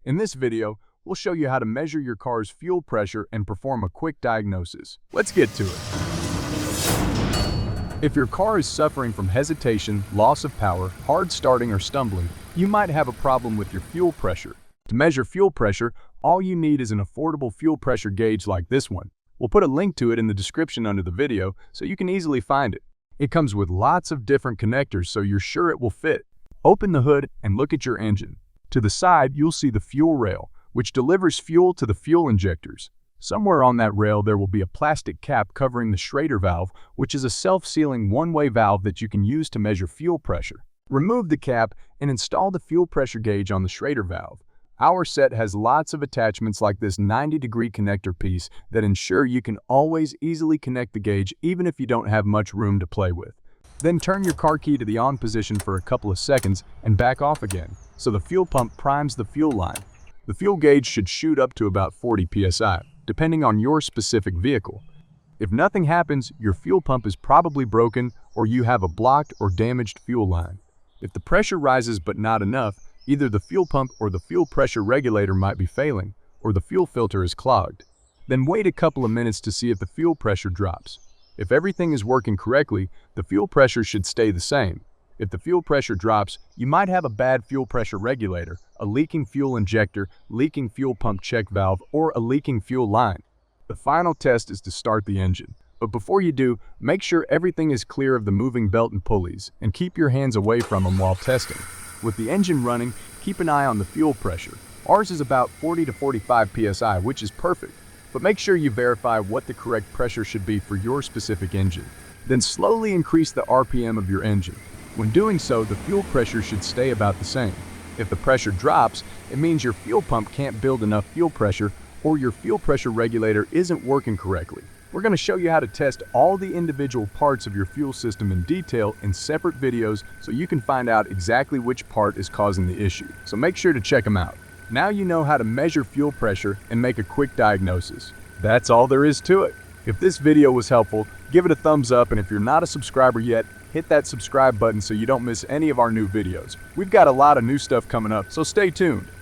In this video, we'll show you how to measure your car's fuel pressure and perform a quick diagnosis. Let's get to it. If your car is suffering from hesitation, loss of power, hard starting, or stumbling, you might have a problem with your fuel pressure. To measure fuel pressure, all you need is an affordable fuel pressure gauge like this one. We'll put a link to it in the description under the video so you can easily find it. It comes with lots of different connectors so you're sure it will fit. Open the hood and look at your engine. To the side, you'll see the fuel rail, which delivers fuel to the fuel injectors. Somewhere on that rail there will be a plastic cap covering the Schrader valve, which is a self-sealing one-way valve that you can use to measure fuel pressure. Remove the cap and install the fuel pressure gauge on the Schrader valve. Our set has lots of attachments like this 90-degree connector piece that ensure you can always easily connect the gauge even if you don't have much room to play with. Then turn your car key to the on position for a couple of seconds and back off again, so the fuel pump primes the fuel line. The fuel gauge should shoot up to about 40 psi, depending on your specific vehicle. If nothing happens, your fuel pump is probably broken or you have a blocked or damaged fuel line. If the pressure rises but not enough, either the fuel pump or the fuel pressure regulator might be failing, or the fuel filter is clogged. Then wait a couple of minutes to see if the fuel pressure drops. If everything is working correctly, the fuel pressure should stay the same. If the fuel pressure drops, you might have a bad fuel pressure regulator, a leaking fuel injector, leaking fuel pump check valve, or a leaking fuel line. The final test is to start the engine. But before you do, make sure everything is clear of the moving belt and pulleys, and keep your hands away from them while testing. With the engine running, keep an eye on the fuel pressure. Ours is about 40 to 45 psi, which is perfect. But make sure you verify what the correct pressure should be for your specific engine. Then slowly increase the RPM of your engine. When doing so, the fuel pressure should stay about the same. If the pressure drops, it means your fuel pump can't build enough fuel pressure or your fuel pressure regulator isn't working correctly. We're going to show you how to test all the individual parts of your fuel system in detail in separate videos so you can find out exactly which part is causing the issue. So make sure to check them out. Now you know how to measure fuel pressure and make a quick diagnosis. That's all there is to it. If this video was helpful, give it a thumbs up, and if you're not a subscriber yet, hit that subscribe button so you don't miss any of our new videos. We've got a lot of new stuff coming up, so stay tuned.